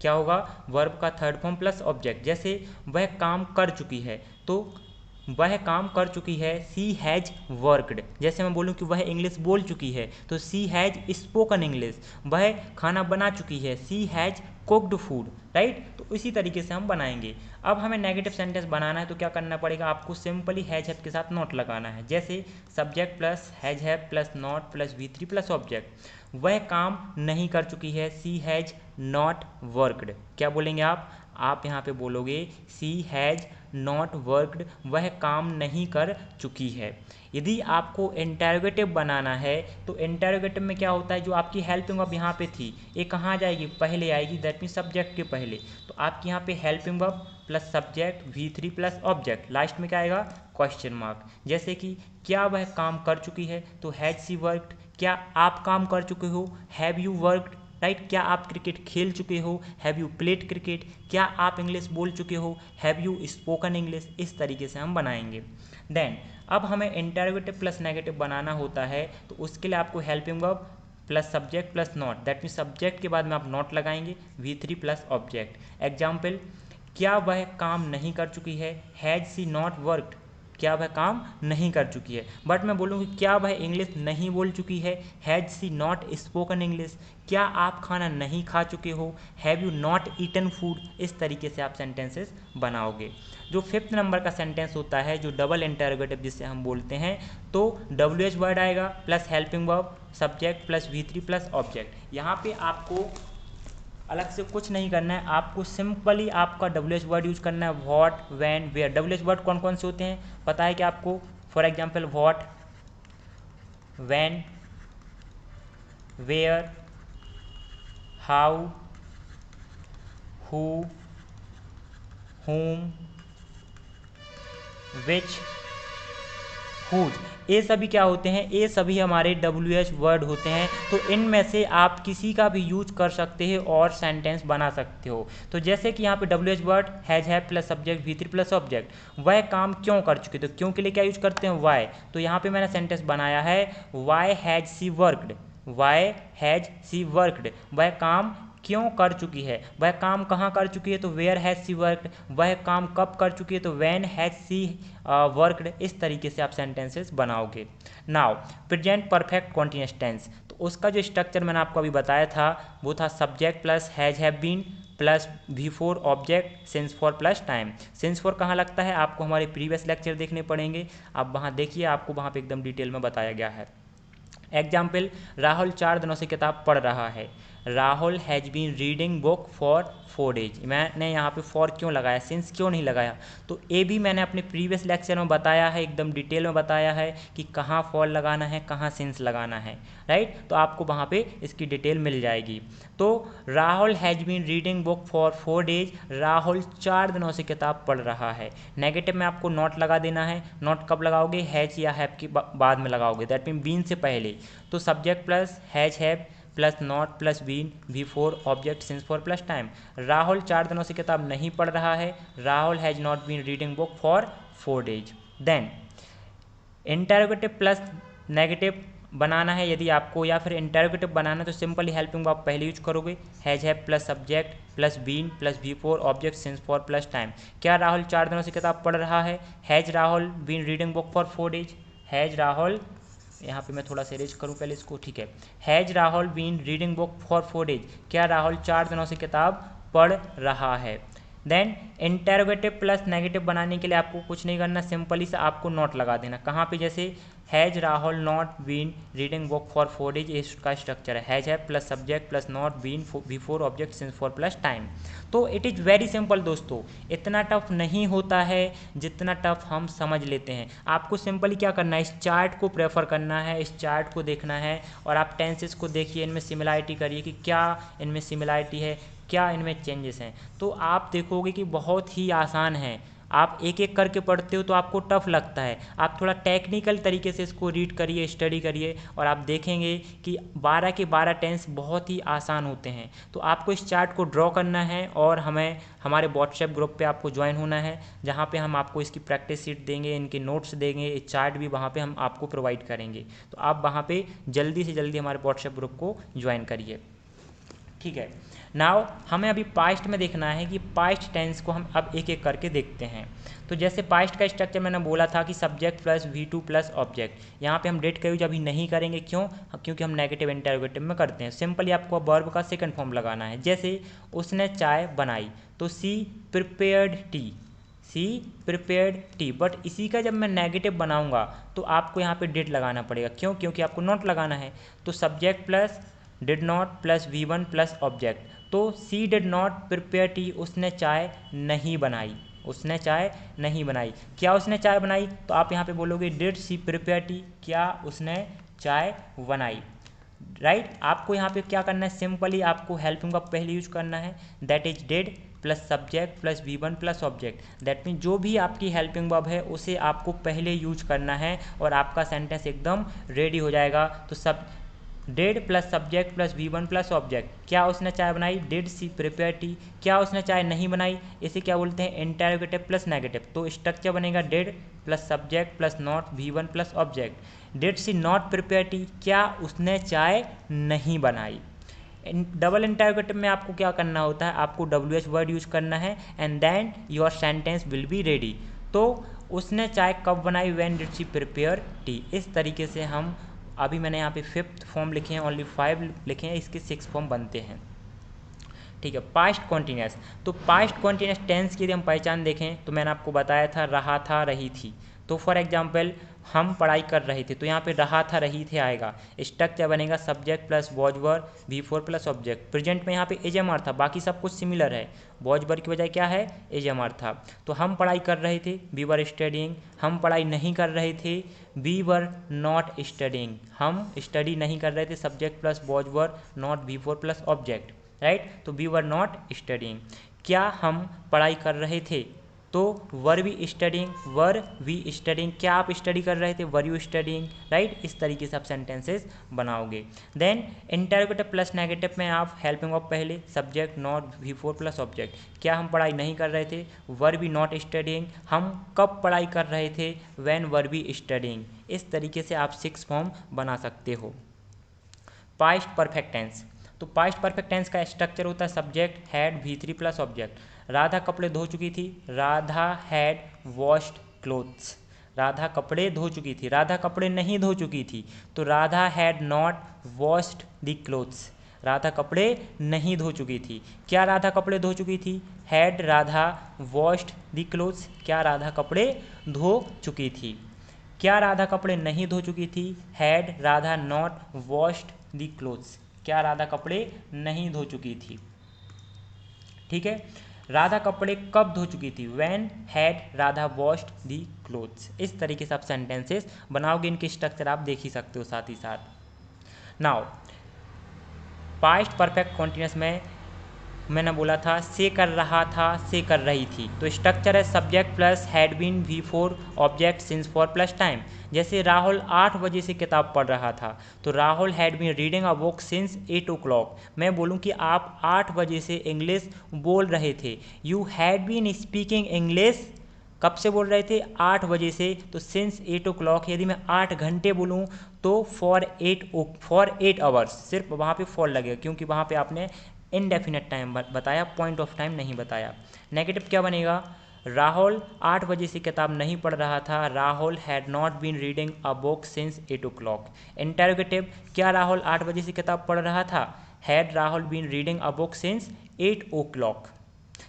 क्या होगा, वर्ब का थर्ड फॉर्म प्लस ऑब्जेक्ट। जैसे वह काम कर चुकी है, तो वह काम कर चुकी है, सी हैज वर्कड। जैसे मैं बोलूँ कि वह इंग्लिश बोल चुकी है, तो सी हैज स्पोकन इंग्लिश। वह खाना बना चुकी है, सी हैज कुक्ड फूड, राइट। तो इसी तरीके से हम बनाएंगे। अब हमें नेगेटिव सेंटेंस बनाना है तो क्या करना पड़ेगा, आपको सिंपली हैज हैव के साथ नॉट लगाना है। जैसे subject plus has have plus not plus V3 plus object. वह काम नहीं कर चुकी है, सी हैज नॉट वर्कड। क्या बोलेंगे आप यहाँ पे बोलोगे सी हैज नॉट वर्कड, वह काम नहीं कर चुकी है। यदि आपको इंटरोगेटिव बनाना है तो इंटरोगेटिव में क्या होता है, जो आपकी हेल्पिंग वर्ब यहाँ पे थी ये कहाँ जाएगी, पहले आएगी, दैट मीन सब्जेक्ट के पहले। तो आपके यहाँ पे helping verb plus subject V3 plus object, last में क्या आएगा, क्वेश्चन मार्क। जैसे कि क्या वह काम कर चुकी है, तो हैज सी वर्कड। क्या आप काम कर चुके हो, हैव यू वर्कड, राइट। क्या आप क्रिकेट खेल चुके हो, हैव यू प्लेड क्रिकेट। क्या आप इंग्लिश बोल चुके हो, हैव यू स्पोकन इंग्लिश। इस तरीके से हम बनाएंगे। देन अब हमें इंटरोगेटिव प्लस नेगेटिव बनाना होता है, तो उसके लिए आपको helping verb plus subject plus not, that mean subject के बाद में आप नॉट लगाएंगे, V3 प्लस ऑब्जेक्ट। एग्जाम्पल, क्या वह काम नहीं कर चुकी है, हैज सी नॉट वर्कड। क्या वह काम नहीं कर चुकी है। बट मैं बोलूँगी क्या वह इंग्लिश नहीं बोल चुकी है, has she not spoken English, क्या आप खाना नहीं खा चुके हो, have you not eaten food. इस तरीके से आप सेंटेंसेस बनाओगे। जो 5th नंबर का सेंटेंस होता है, जो डबल इंटरोगेटिव जिसे हम बोलते हैं, तो WH वर्ड आएगा plus helping verb, subject plus V3 plus object. यहाँ पे आपको अलग से कुछ नहीं करना है, आपको सिंपली आपका WH वर्ड यूज करना है, what, when, where. WH word कौन कौन से होते हैं पता है क्या आपको? For example what, when, where, how, who, whom, which, whose। ये सभी क्या होते हैं? ये सभी हमारे WH वर्ड होते हैं। तो इनमें से आप किसी का भी यूज कर सकते हैं और सेंटेंस बना सकते हो। तो जैसे कि यहाँ पे WH word has, have plus subject V3 plus object, वह काम क्यों कर चुके, तो क्यों के लिए क्या यूज करते हैं? वाई। तो यहाँ पे मैंने सेंटेंस बनाया है why has she worked, why has she worked, वह काम क्यों कर चुकी है, वह काम कहाँ कर चुकी है, तो वेयर हैज़ सी वर्कड, वह काम कब कर चुकी है, तो व्हेन हैज़ सी वर्कड। इस तरीके से आप सेंटेंसेस बनाओगे। Now present perfect continuous tense, तो उसका जो स्ट्रक्चर मैंने आपको अभी बताया था वो था subject plus has, have been plus V4 object, since for plus time. Since for कहाँ लगता है आपको हमारे प्रीवियस लेक्चर देखने पड़ेंगे, आप वहाँ देखिए, आपको वहाँ पे एकदम डिटेल में बताया गया है। एग्जाम्पल, राहुल 4 दिनों से किताब पढ़ रहा है। Rahul has been reading book for 4 days. मैंने यहाँ पे फॉर क्यों लगाया, सिंस क्यों नहीं लगाया, तो ये भी मैंने अपने प्रीवियस लेक्चर में बताया है, एकदम डिटेल में बताया है कि कहाँ फॉर लगाना है, कहाँ सिंस लगाना है, राइट। तो आपको वहाँ पे इसकी डिटेल मिल जाएगी। तो Rahul has been reading book for 4 days, Rahul 4 दिनों से किताब पढ़ रहा है। नेगेटिव में आपको नॉट लगा देना है। नॉट कब लगाओगे? हैज या हैव के बाद में लगाओगे, दैट मीन बीन से पहले। तो subject plus has, have plus not plus been, V4 object, since for plus time. Rahul 4 दिनों से किताब नहीं पढ़ रहा है, Rahul has not been reading book for 4 days. Then interrogative plus negative बनाना है यदि आपको, या फिर इंटरोगेटिव बनाना है तो सिंपली हेल्पिंग वर्ब पहले यूज करोगे, has, have plus subject plus been plus V4 object, since for plus time. क्या राहुल 4 दिनों से किताब पढ़ रहा है? Has Rahul been reading book for 4 days, has Rahul, यहाँ पे मैं थोड़ा सा रेज करूँ पहले इसको, ठीक है। Has Rahul been reading book for 4 days, क्या राहुल 4 दिनों से किताब पढ़ रहा है। देन इंटरोगेटिव प्लस नेगेटिव बनाने के लिए आपको कुछ नहीं करना, सिंपली से आपको नॉट लगा देना। कहाँ पे? जैसे has Rahul not been reading book for 4 days, इसका स्ट्रक्चर है has, have plus subject plus not been V4 object, since for plus time. तो इट इज़ वेरी सिंपल दोस्तों, इतना टफ नहीं होता है जितना टफ हम समझ लेते हैं। आपको सिंपली क्या करना है, इस चार्ट को प्रेफर करना है, इस चार्ट को देखना है और आप टेंसेस को देखिए, इनमें सिमिलरिटी करिए कि क्या इनमें सिमिलरिटी है, क्या इनमें चेंजेस हैं। तो आप देखोगे कि बहुत ही आसान है। आप एक एक करके पढ़ते हो तो आपको टफ लगता है, आप थोड़ा टेक्निकल तरीके से इसको रीड करिए, स्टडी करिए और आप देखेंगे कि 12 के 12 टेंस बहुत ही आसान होते हैं। तो आपको इस चार्ट को ड्रॉ करना है और हमें हमारे व्हाट्सएप ग्रुप पे आपको ज्वाइन होना है, जहाँ पे हम आपको इसकी प्रैक्टिस शीट देंगे, इनके नोट्स देंगे, इस चार्ट भी वहाँ पे हम आपको प्रोवाइड करेंगे। तो आप वहाँ पे जल्दी से जल्दी हमारे व्हाट्सएप ग्रुप को ज्वाइन करिए, ठीक है। नाउ हमें अभी पास्ट में देखना है कि पास्ट टेंस को हम अब एक एक करके देखते हैं। तो जैसे पास्ट का स्ट्रक्चर मैंने बोला था कि subject plus V2 plus object, यहाँ पे हम डेट का यूज अभी नहीं करेंगे, क्यों? क्योंकि हम नेगेटिव इंटरोगेटिव में करते हैं। सिंपली आपको वर्ब का सेकंड फॉर्म लगाना है। जैसे उसने चाय बनाई, तो she prepared tea, she prepared tea. But इसी का जब मैं नेगेटिव बनाऊंगा तो आपको यहाँ पे डिड लगाना पड़ेगा, क्यों? क्योंकि आपको नॉट लगाना है। तो subject plus did not plus V1 plus object, तो सी डिड नॉट प्रिपेयर टी, उसने चाय नहीं बनाई, उसने चाय नहीं बनाई। क्या उसने चाय बनाई? तो आप यहाँ पे बोलोगे डिड सी प्रिपेयर टी, क्या उसने चाय बनाई, राइट। आपको यहाँ पे क्या करना है, सिंपली आपको हेल्पिंग वर्ब पहले यूज करना है, that is did plus subject plus V1 plus object. That mean जो भी आपकी हेल्पिंग वर्ब है उसे आपको पहले यूज करना है और आपका सेंटेंस एकदम रेडी हो जाएगा। तो सब did plus subject plus V1 plus object, क्या उसने चाय बनाई, डिड सी प्रिपेयर टी। क्या उसने चाय नहीं बनाई, इसे क्या बोलते हैं, इंटरोगेटिव प्लस नेगेटिव। तो स्ट्रक्चर बनेगा did plus subject plus not V1 plus object. Did she not prepare tea, क्या उसने चाय नहीं बनाई। डबल इंटरोगेटिव में आपको क्या करना होता है, आपको WH वर्ड यूज करना है and then your sentence will be ready. तो उसने चाय कब बनाई, when did she prepare tea. इस तरीके से हम, अभी मैंने यहाँ पे 5th फॉर्म लिखे हैं, ओनली 5 लिखे हैं, इसके 6 फॉर्म बनते हैं। ठीक है, पास्ट कॉन्टिन्यूस। तो पास्ट कॉन्टिन्यूस टेंस की यदि हम पहचान देखें तो मैंने आपको बताया था रहा था, रही थी। तो फॉर एग्जांपल हम पढ़ाई कर रहे थे, तो यहाँ पे रहा था, रही थे आएगा। स्ट्रक्चर बनेगा subject plus was were, V4 plus object. Present में यहाँ पे एज एम आर था, बाकी सब कुछ सिमिलर है। वॉज वर की बजाय क्या है, एज एम आर था। तो हम पढ़ाई कर रहे थे, वी वर स्टडिंग। हम पढ़ाई नहीं कर रहे थे, वी वर नॉट स्टडिंग। हम स्टडी नहीं कर रहे थे, subject plus was were, not V4 plus object, right. तो वी वर नॉट स्टडिंग। क्या हम पढ़ाई कर रहे थे, तो were we studying, were we studying. क्या आप स्टडी कर रहे थे, वर यू स्टडिंग, राइट। इस तरीके से आप सेंटेंसेस बनाओगे। देन इंटरोगेटिव प्लस नेगेटिव में आप हेल्पिंग ऑफ पहले, subject not V4 plus object. क्या हम पढ़ाई नहीं कर रहे थे, वर वी नॉट स्टडिंग। हम कब पढ़ाई कर रहे थे, व्हेन वर वी स्टडिंग। इस तरीके से आप 6 फॉर्म बना सकते हो। Past perfect tense. तो पास्ट परफेक्ट टेंस का स्ट्रक्चर होता है subject had V3 plus object. Radha कपड़े धो चुकी थी, Radha had washed clothes. Radha कपड़े धो चुकी थी, राधा कपड़े नहीं धो चुकी थी, तो Radha had not washed the clothes. Radha कपड़े नहीं धो चुकी थी। क्या राधा कपड़े धो चुकी थी, had Radha washed the clothes. क्या राधा कपड़े धो चुकी थी। क्या राधा कपड़े नहीं धो चुकी थी, had Radha not washed the clothes. क्या राधा कपड़े नहीं धो चुकी थी। ठीक है, राधा कपड़े कब धो चुकी थी, when had Radha washed the clothes. इस तरीके से आप सेंटेंसेस बनाओगे, इनके स्ट्रक्चर आप देख ही सकते हो साथ ही साथ। नाउ पास्ट परफेक्ट कॉन्टिन्यूस में मैंने बोला था से कर रहा था, से कर रही थी। तो स्ट्रक्चर है subject plus had been V4 object since for plus time. जैसे राहुल 8 बजे से किताब पढ़ रहा था, तो Rahul had been reading a book since 8 o'clock। मैं बोलूँ कि आप 8 बजे से इंग्लिश बोल रहे थे, you had been speaking English. कब से बोल रहे थे, 8 बजे से। तो सिंस 8 o'clock, यदि मैं 8 घंटे बोलूँ तो फॉर 8 आवर्स, सिर्फ वहाँ पे फॉर लगेगा, क्योंकि वहाँ पे आपने इनडेफिनेट टाइम बताया, पॉइंट ऑफ टाइम नहीं बताया। नेगेटिव क्या बनेगा, राहुल 8 बजे से किताब नहीं पढ़ रहा था, Rahul had not been reading a book since 8 o'clock। Interrogative, क्या राहुल 8 बजे से किताब पढ़ रहा था, had Rahul been reading a book since 8 o'clock।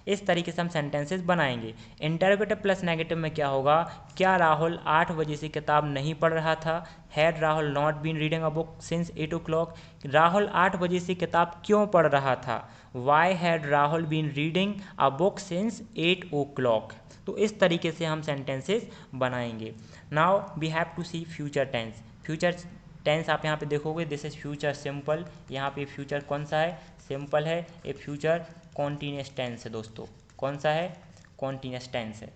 इस तरीके से हम सेंटेंसेस बनाएंगे। इंटरोगेटिव प्लस नेगेटिव में क्या होगा, क्या राहुल 8 बजे से किताब नहीं पढ़ रहा था, had Rahul not been reading a book since 8 o'clock। Rahul 8 बजे से किताब क्यों पढ़ रहा था, why had Rahul been reading a book since 8 o'clock। तो इस तरीके से हम सेंटेंसेस बनाएंगे। Now we have to see future tense. Future tense आप यहाँ पे देखोगे, दिस इज फ्यूचर सिंपल। यहाँ पे फ्यूचर कौन सा है, सिंपल है। ये फ्यूचर कॉन्टीन्यूअस टेंस है दोस्तों। कौन सा है, कॉन्टीन्यूअस टेंस है।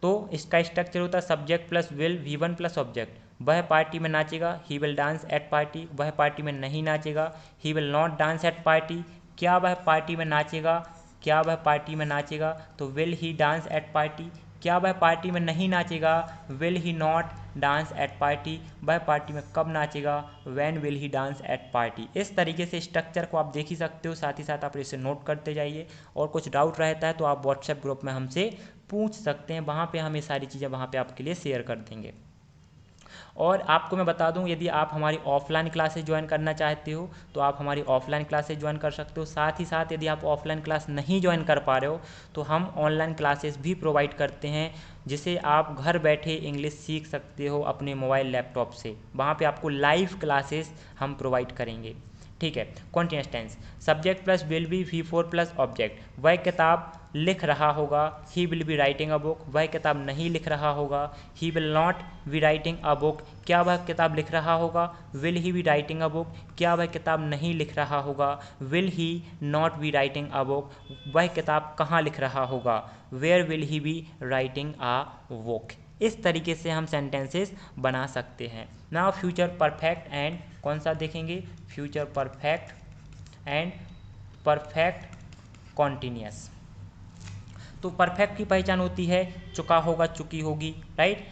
तो इसका स्ट्रक्चर होता है subject plus will, V1 plus object. वह पार्टी में नाचेगा, he will dance at party. वह पार्टी में नहीं नाचेगा, he will not dance at party. क्या वह पार्टी में नाचेगा, क्या वह पार्टी में नाचेगा, तो will he dance at party. क्या वह पार्टी में नहीं नाचेगा, will he not dance at party. वह पार्टी में कब नाचेगा, when will he dance at party. इस तरीके से स्ट्रक्चर को आप देख ही सकते हो, साथ ही साथ आप इसे नोट करते जाइए। और कुछ डाउट रहता है तो आप व्हाट्सएप ग्रुप में हमसे पूछ सकते हैं, वहाँ पे हम ये सारी चीज़ें वहाँ पे आपके लिए शेयर कर देंगे। और आपको मैं बता दूं, यदि आप हमारी ऑफलाइन क्लासेस ज्वाइन करना चाहते हो तो आप हमारी ऑफलाइन क्लासेस ज्वाइन कर सकते हो। साथ ही साथ यदि आप ऑफलाइन क्लास नहीं ज्वाइन कर पा रहे हो तो हम ऑनलाइन क्लासेस भी प्रोवाइड करते हैं, जिसे आप घर बैठे इंग्लिश सीख सकते हो अपने मोबाइल लैपटॉप से। वहाँ पे आपको लाइव क्लासेस हम प्रोवाइड करेंगे। ठीक है, continuous tense subject plus will be, V4 plus object. वह किताब लिख रहा होगा, he will be writing a book. वह किताब नहीं लिख रहा होगा, he will not be writing a book. क्या वह किताब लिख रहा होगा, will he be writing a book. क्या वह किताब नहीं लिख रहा होगा, will he not be writing a book. वह किताब कहाँ लिख रहा होगा, where will he be writing a book. इस तरीके से हम सेंटेंसेस बना सकते हैं। नाउ फ्यूचर परफेक्ट एंड कौन सा देखेंगे, future perfect and perfect continuous. तो परफेक्ट की पहचान होती है चुका होगा, चुकी होगी, right.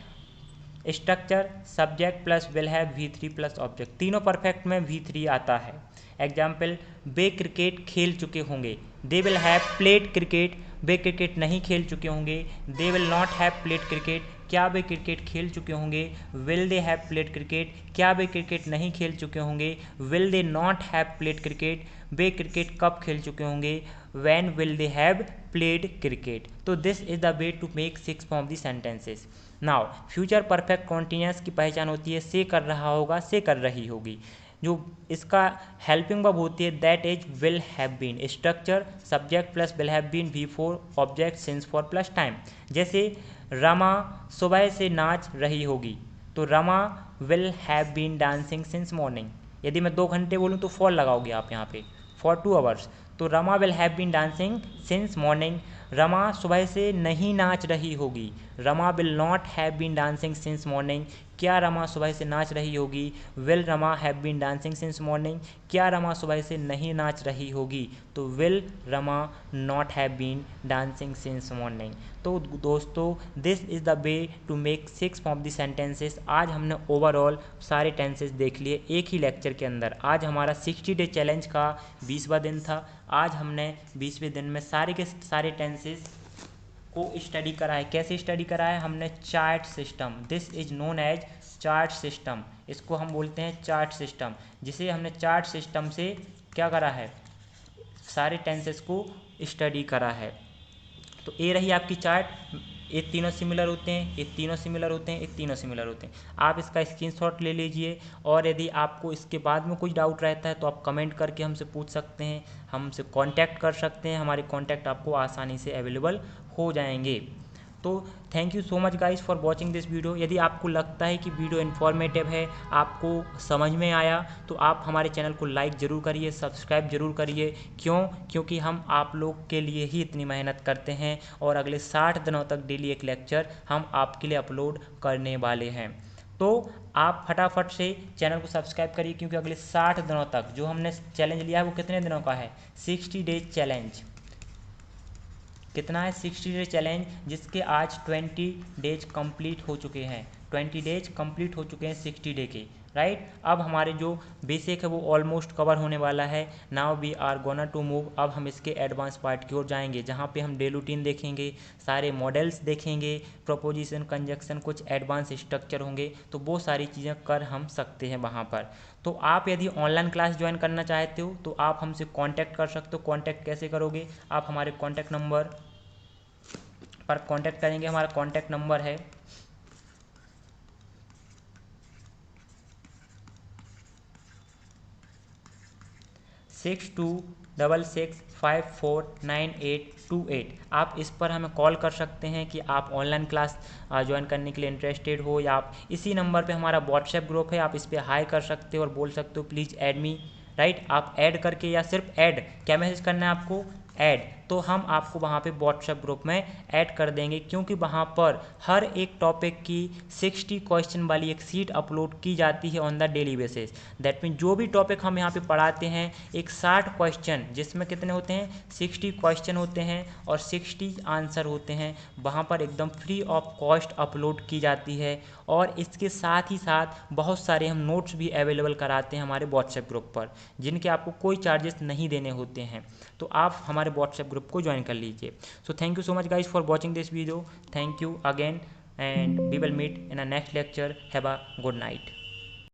Structure subject plus will have, V3 plus object. तीनों परफेक्ट में V3 आता है। एग्जाम्पल, वे क्रिकेट खेल चुके होंगे, they will have played cricket. वे क्रिकेट नहीं खेल चुके होंगे, they will not have played cricket. क्या वे क्रिकेट खेल चुके होंगे, will they have played cricket, क्या वे क्रिकेट नहीं खेल चुके होंगे, will they not have played cricket, वे क्रिकेट कब खेल चुके होंगे, when will they have played cricket. तो this is the way to make 6 form the sentences. Now future perfect continuous की पहचान होती है से कर रहा होगा, से कर रही होगी। जो इसका हेल्पिंग वर्ब होती है that is will have been, structure subject plus will have been V four object since for plus time. जैसे रमा सुबह से नाच रही होगी, तो Rama will have been dancing since morning. यदि मैं 2 घंटे बोलूँ तो फॉर लगाओगे आप यहाँ पे, फॉर 2 आवर्स। तो Rama will have been dancing since morning. Rama सुबह से नहीं नाच रही होगी, Rama will not have been dancing since morning. क्या रमा सुबह से नाच रही होगी, will Rama have been dancing since morning. क्या रमा सुबह से नहीं नाच रही होगी, तो will Rama not have been dancing since morning. तो दोस्तों this is the way to make 6 form the sentences. आज हमने ओवरऑल सारे टेंसेस देख लिए एक ही लेक्चर के अंदर। आज हमारा 60 डे चैलेंज का 20वां दिन था। आज हमने 20वें दिन में सारे के सारे टेंसेस को स्टडी करा है। कैसे स्टडी करा है हमने, chart system. This is known as chart system, इसको हम बोलते हैं चार्ट सिस्टम, जिसे हमने चार्ट सिस्टम से क्या करा है, सारे टेंसेस को स्टडी करा है। तो ये रही आपकी चार्ट, ये तीनों सिमिलर होते हैं, ये तीनों सिमिलर होते हैं, ये तीनों सिमिलर होते हैं। आप इसका स्क्रीनशॉट ले लीजिए, और यदि आपको इसके बाद में कुछ डाउट रहता है तो आप कमेंट करके हमसे पूछ सकते हैं, हमसे कांटेक्ट कर सकते हैं। हमारे कांटेक्ट आपको आसानी से अवेलेबल हो जाएंगे। तो thank you so much guys for watching this video. यदि आपको लगता है कि वीडियो इन्फॉर्मेटिव है, आपको समझ में आया, तो आप हमारे चैनल को लाइक ज़रूर करिए, सब्सक्राइब ज़रूर करिए। क्योंकि हम आप लोग के लिए ही इतनी मेहनत करते हैं, और अगले 60 दिनों तक डेली एक लेक्चर हम आपके लिए अपलोड करने वाले हैं। तो आप फटाफट से चैनल को सब्सक्राइब करिए, क्योंकि अगले 60 दिनों तक जो हमने चैलेंज लिया है वो कितने दिनों का है, 60 डेज चैलेंज। कितना है, 60 डे चैलेंज, जिसके आज 20 डेज कंप्लीट हो चुके हैं। 20 डेज कंप्लीट हो चुके हैं 60 डे के, राइट। अब हमारे जो बेसिक है वो ऑलमोस्ट कवर होने वाला है। Now we are gonna to move, अब हम इसके एडवांस पार्ट की ओर जाएंगे, जहाँ पे हम डे रूटीन देखेंगे, सारे मॉडल्स देखेंगे, प्रोपोजिशन, कंजक्शन, कुछ एडवांस स्ट्रक्चर होंगे, तो वो सारी चीज़ें कर हम सकते हैं वहाँ पर। तो आप यदि ऑनलाइन क्लास ज्वाइन करना चाहते हो तो आप हमसे कांटेक्ट कर सकते हो। कांटेक्ट कैसे करोगे, आप हमारे कांटेक्ट नंबर पर कांटेक्ट करेंगे। हमारा कांटेक्ट नंबर है 6266549828। आप इस पर हमें कॉल कर सकते हैं कि आप ऑनलाइन क्लास ज्वाइन करने के लिए इंटरेस्टेड हो, या आप इसी नंबर पे हमारा व्हाट्सएप ग्रुप है, आप इस पर हाई कर सकते हो और बोल सकते हो प्लीज़ ऐड मी, राइट। आप ऐड करके, या सिर्फ ऐड, क्या मैसेज करना है आपको, ऐड, तो हम आपको वहाँ पे व्हाट्सएप ग्रुप में ऐड कर देंगे, क्योंकि वहाँ पर हर एक टॉपिक की 60 क्वेश्चन वाली एक सीट अपलोड की जाती है on the daily basis. That mean जो भी टॉपिक हम यहाँ पे पढ़ाते हैं, एक 60 क्वेश्चन, जिसमें कितने होते हैं, 60 क्वेश्चन होते हैं और 60 आंसर होते हैं, वहाँ पर एकदम फ्री ऑफ कॉस्ट अपलोड की जाती है। और इसके साथ ही साथ बहुत सारे हम नोट्स भी अवेलेबल कराते हैं हमारे व्हाट्सएप ग्रुप पर, जिनके आपको कोई चार्जेस नहीं देने होते हैं। तो आप हमारे व्हाट्सएप ग्रुप को ज्वाइन कर लीजिए। So thank you so much guys for watching this video. Thank you again, and we will meet in a next lecture. Have a good night.